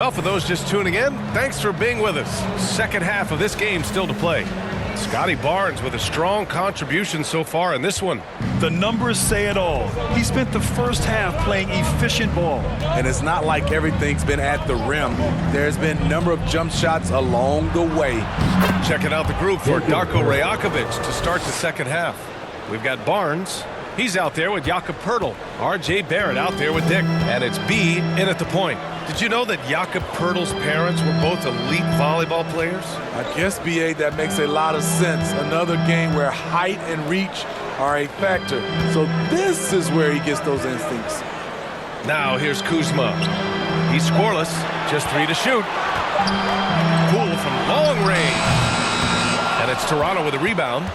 Well, for those just tuning in, thanks for being with us. Second half of this game still to play. Scotty Barnes with a strong contribution so far in this one. The numbers say it all. He spent the first half playing efficient ball. And it's not like everything's been at the rim. There's been a number of jump shots along the way. Checking out the group for Darko Rajakovic to start the second half. We've got Barnes. He's out there with Jakob Poeltl. R.J. Barrett out there with Dick. And it's B in at the point. Did you know that Jakob Poeltl's parents were both elite volleyball players? I guess, B.A., that makes a lot of sense. Another game where height and reach are a factor. So this is where he gets those instincts. Now here's Kuzma. He's scoreless. Just 3 to shoot. Poole from long range. And it's Toronto with a rebound.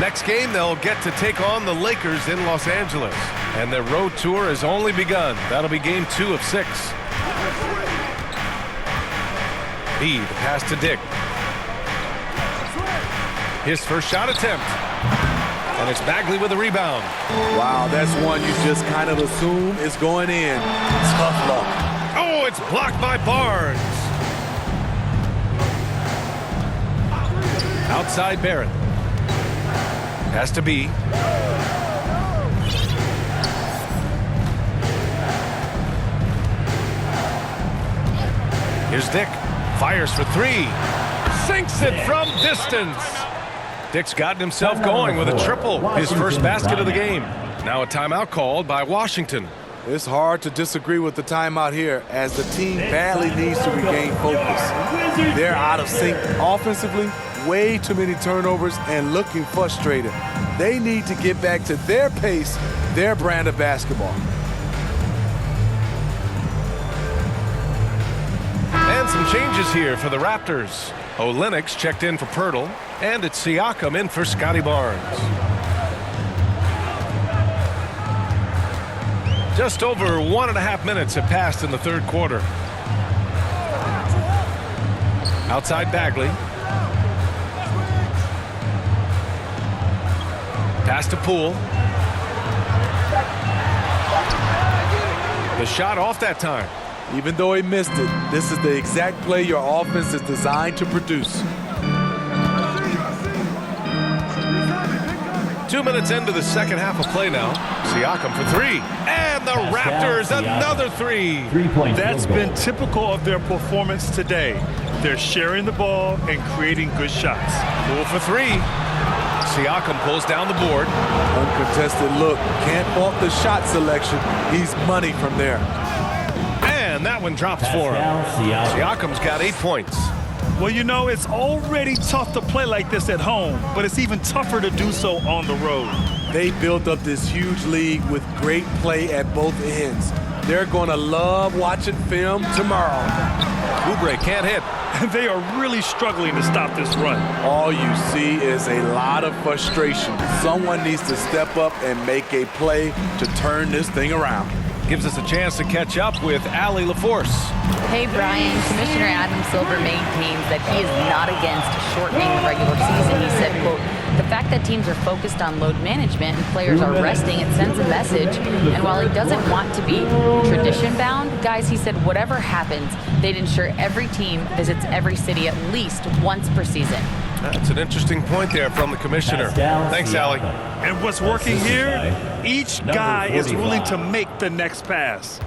Next game, they'll get to take on the Lakers in Los Angeles. And their road tour has only begun. That'll be game 2 of 6. B, the pass to Dick. His first shot attempt. And it's Bagley with a rebound. Wow, that's one you just kind of assume is going in. Tough luck. Oh, it's blocked by Barnes. Outside Barrett. Has to be. Here's Dick. Fires for 3. Sinks it from distance. Dick's gotten himself going with a triple. His first basket of the game. Now a timeout called by Washington. It's hard to disagree with the timeout here as the team badly needs to regain focus. They're out of sync offensively, way too many turnovers, and looking frustrated. They need to get back to their pace, their brand of basketball. And some changes here for the Raptors. Olynyk checked in for Poeltl, and it's Siakam in for Scotty Barnes. Just over 1.5 minutes have passed in the third quarter. Outside Bagley. Pass to Poole. The shot off that time. Even though he missed it, this is the exact play your offense is designed to produce. 2 minutes into the second half of play now. Siakam for 3. And the Raptors another 3. That's been typical of their performance today. They're sharing the ball and creating good shots. Poole for 3. Siakam pulls down the board. Uncontested look. Can't fault the shot selection. He's money from there. And that one drops for him. Siakam's got 8 points. Well, you know, it's already tough to play like this at home, but it's even tougher to do so on the road. They built up this huge lead with great play at both ends. They're going to love watching film tomorrow. Oubre can't hit. They are really struggling to stop this run. All you see is a lot of frustration. Someone needs to step up and make a play to turn this thing around. Gives us a chance to catch up with Allie LaForce. Hey, Brian. Commissioner Adam Silver maintains that he is not against shortening the regular season. He said, quote, the fact that teams are focused on load management and players are resting, it sends a message. And while he doesn't want to be tradition-bound, guys, he said whatever happens, they'd ensure every team visits every city at least once per season. That's an interesting point there from the commissioner. Thanks, Allie. And what's working here? Each guy is willing to make the next pass.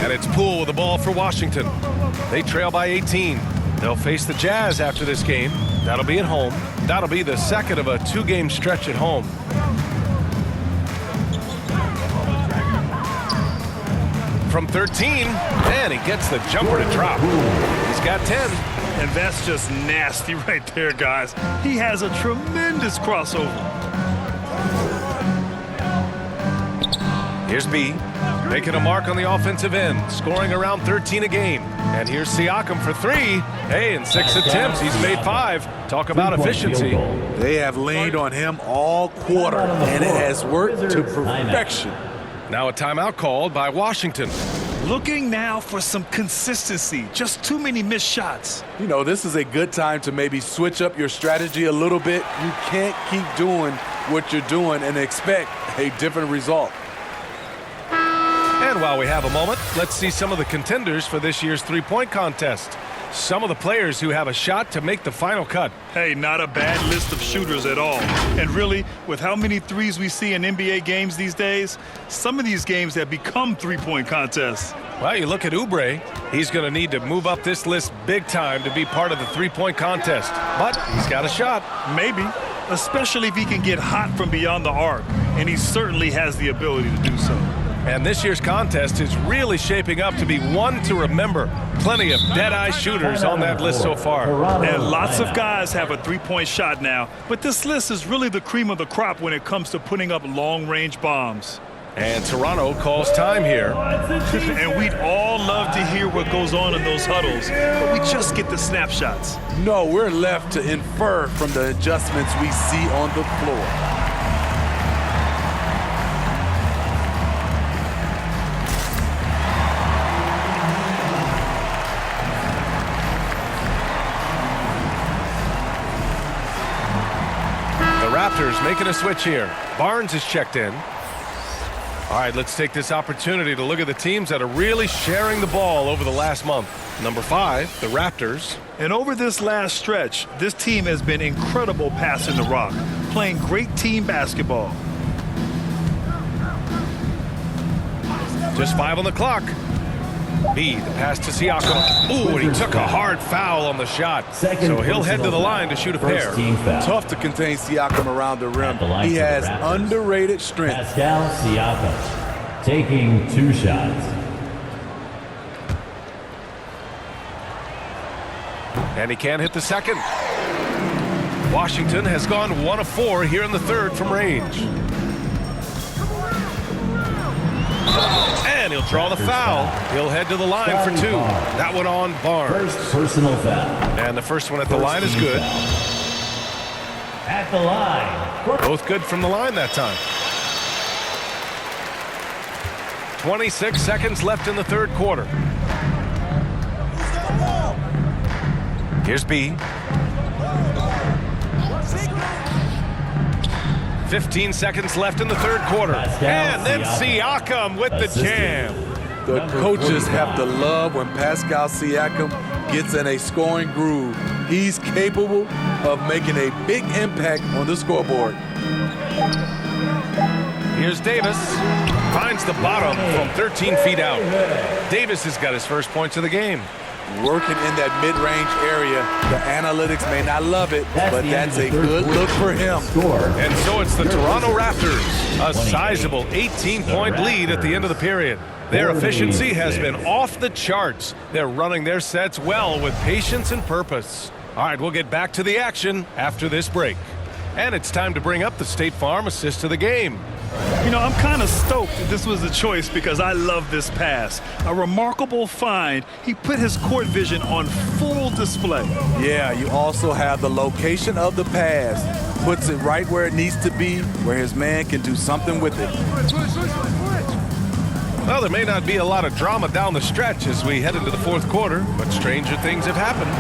And it's Poole with the ball for Washington. They trail by 18. They'll face the Jazz after this game. That'll be at home. That'll be the second of a 2-game stretch at home. From 13, and he gets the jumper to drop. He's got 10. And that's just nasty right there, guys. He has a tremendous crossover. Here's B, making a mark on the offensive end, scoring around 13 a game. And here's Siakam for 3. Hey, in 6 attempts, he's made 5. Talk about efficiency. They have leaned on him all quarter, and it has worked to perfection. Now a timeout called by Washington. Looking now for some consistency. Just too many missed shots. You know, this is a good time to maybe switch up your strategy a little bit. You can't keep doing what you're doing and expect a different result. And while we have a moment, let's see some of the contenders for this year's three-point contest. Some of the players who have a shot to make the final cut. Hey, not a bad list of shooters at all. And really, with how many threes we see in NBA games these days, some of these games have become three-point contests. Well, you look at Oubre. He's going to need to move up this list big time to be part of the three-point contest. But he's got a shot. Maybe, especially if he can get hot from beyond the arc. And he certainly has the ability to do so. And this year's contest is really shaping up to be one to remember. Plenty of dead-eye shooters on that list so far. And lots of guys have a three-point shot now. But this list is really the cream of the crop when it comes to putting up long-range bombs. And Toronto calls time here. And we'd all love to hear what goes on in those huddles, but we just get the snapshots. No, we're left to infer from the adjustments we see on the floor. Raptors making a switch here. Barnes is checked in. All right, let's take this opportunity to look at the teams that are really sharing the ball over the last month. Number 5, the Raptors. And over this last stretch, this team has been incredible passing the rock, playing great team basketball. Just 5 on the clock. B, the pass to Siakam. Ooh, and he took a hard foul on the shot. So he'll head to the line to shoot a pair. Tough to contain Siakam around the rim. He has underrated strength. Pascal Siakam taking 2 shots. And he can't hit the second. Washington has gone 1 of 4 here in the third from range. And he'll draw the foul. He'll head to the line for 2. That one on Barnes. First personal foul. And the first one at the line is good. At the line. Both good from the line that time. 26 seconds left in the third quarter. Here's B. 15 seconds left in the third quarter. And then Siakam with the jam. The coaches have to love when Pascal Siakam gets in a scoring groove. He's capable of making a big impact on the scoreboard. Here's Davis. Finds the bottom from 13 feet out. Davis has got his first points of the game. Working in that mid-range area. The analytics may not love it, but that's a good look for him. And so it's the Toronto Raptors, a sizable 18-point lead at the end of the period. Their efficiency has been off the charts. They're running their sets well with patience and purpose. All right, we'll get back to the action after this break. And it's time to bring up the State Farm assist to the game. You know, I'm kind of stoked that this was a choice because I love this pass. A remarkable find. He put his court vision on full display. Yeah, you also have the location of the pass. Puts it right where it needs to be, where his man can do something with it. Well, there may not be a lot of drama down the stretch as we head into the fourth quarter, but stranger things have happened.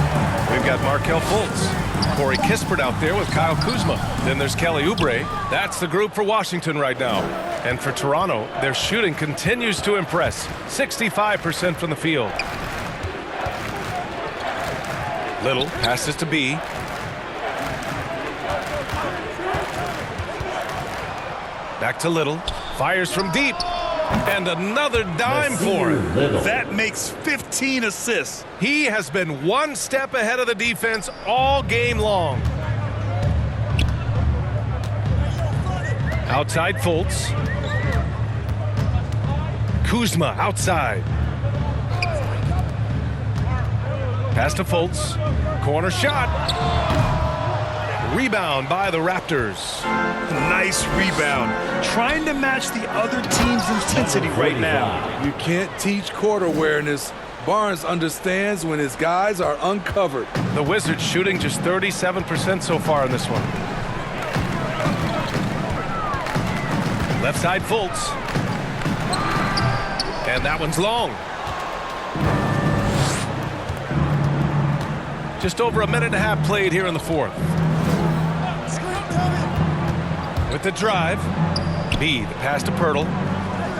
We've got Markelle Fultz, Corey Kispert out there with Kyle Kuzma. Then there's Kelly Oubre. That's the group for Washington right now. And for Toronto, their shooting continues to impress. 65% from the field. Little passes to B. Back to Little. Fires from deep. And another dime for him. That makes 15 assists. He has been one step ahead of the defense all game long. Outside Fultz. Kuzma outside. Pass to Fultz. Corner shot. Rebound by the Raptors. Nice rebound. Trying to match the other team's intensity right now. You can't teach court awareness. Barnes understands when his guys are uncovered. The Wizards shooting just 37% so far in this one. Left side Fultz. And that one's long. Just over a minute and a half played here in the fourth. With the drive, B, the pass to Pirtle.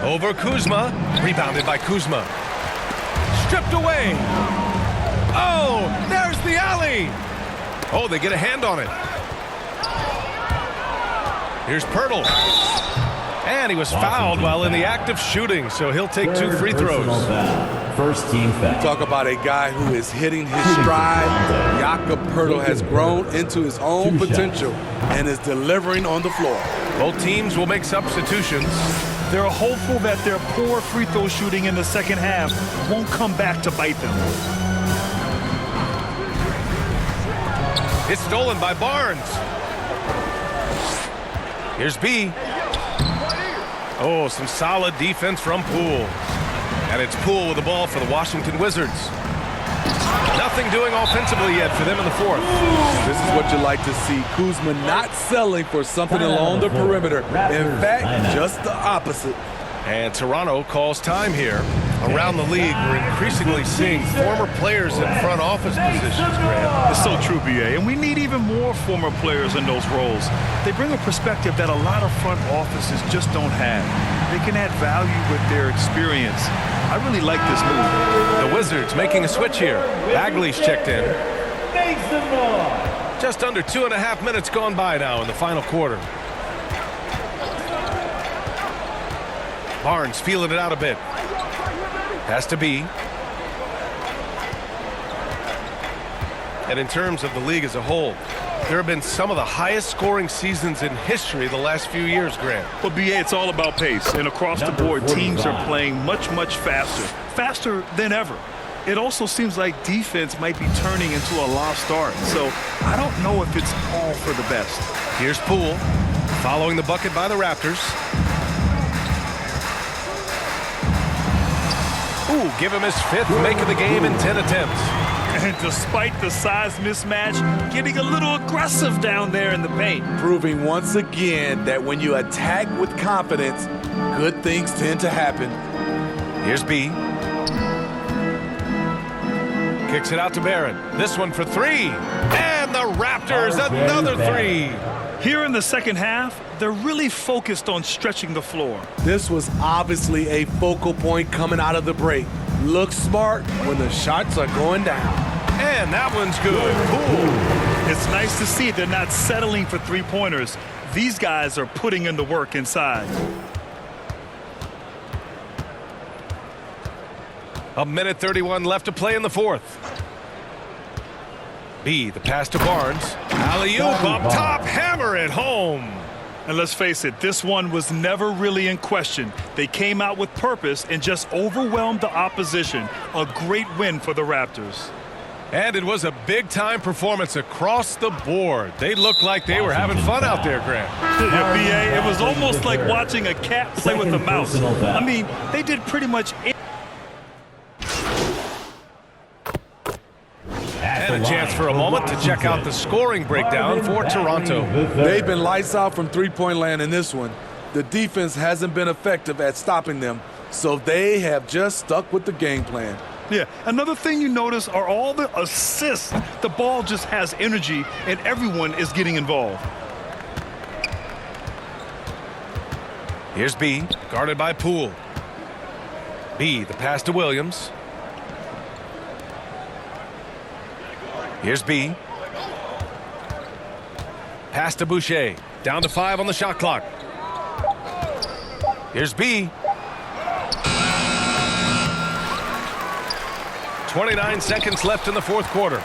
Over Kuzma. Rebounded by Kuzma. Stripped away. Oh, there's the alley. Oh, they get a hand on it. Here's Pirtle. And he was fouled while in the act of shooting, so he'll take 2 free throws. First team foul. Talk about a guy who is hitting his stride. Jakob Pirtle has grown into his own potential and is delivering on the floor. Both teams will make substitutions. They're hopeful that their poor free throw shooting in the second half won't come back to bite them. It's stolen by Barnes. Here's B. Oh, some solid defense from Poole. And it's Poole with the ball for the Washington Wizards. Nothing doing offensively yet for them in the fourth. This is what you like to see. Kuzma not settling for something along the perimeter. In fact, just the opposite. And Toronto calls time here. Around the league, we're increasingly seeing former players in front office positions, Grant. It's so true, BA, and we need even more former players in those roles. They bring a perspective that a lot of front offices just don't have. They can add value with their experience. I really like this move. The Wizards making a switch here. Bagley's checked in. Just under 2.5 minutes gone by now in the final quarter. Barnes feeling it out a bit. Has to be. And in terms of the league as a whole, there have been some of the highest scoring seasons in history the last few years, Grant. Well, BA, it's all about pace. And across the board, teams are playing much, much faster. Faster than ever. It also seems like defense might be turning into a lost art. So I don't know if it's all for the best. Here's Poole following the bucket by the Raptors. Ooh, give him his 5th make of the game in 10 attempts. And despite the size mismatch, getting a little aggressive down there in the paint. Proving once again that when you attack with confidence, good things tend to happen. Here's B. Kicks it out to Barron. This one for 3. And the Raptors, another 3. Here in the second half, they're really focused on stretching the floor. This was obviously a focal point coming out of the break. Look smart when the shots are going down. And that one's good. Cool. It's nice to see they're not settling for three-pointers. These guys are putting in the work inside. A minute 31 left to play in the fourth. B, the pass to Barnes. Alley-oop up top, hammer it home. And let's face it, this one was never really in question. They came out with purpose and just overwhelmed the opposition. A great win for the Raptors. And it was a big-time performance across the board. They looked like they were having fun out there, Grant. Yeah, BA, it was almost like watching a cat play with a mouse. I mean, they did pretty much anything. And a chance for a moment to check out the scoring breakdown for Toronto. They've been lights out from three-point land in this one. The defense hasn't been effective at stopping them, so they have just stuck with the game plan. Yeah, another thing you notice are all the assists. The ball just has energy, and everyone is getting involved. Here's B, guarded by Poole. B, the pass to Williams. Here's B. Pass to Boucher. Down to 5 on the shot clock. Here's B. 29 seconds left in the fourth quarter.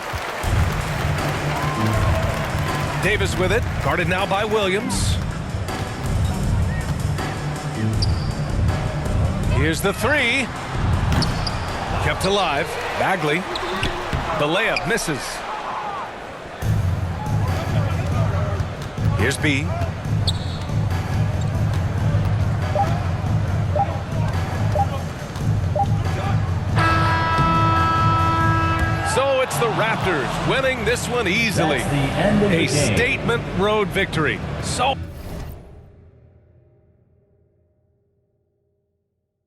Davis with it. Guarded now by Williams. Here's the 3. Kept alive. Bagley. The layup misses. Here's B. So it's the Raptors winning this one easily. That's the end of the A game. statement road victory. So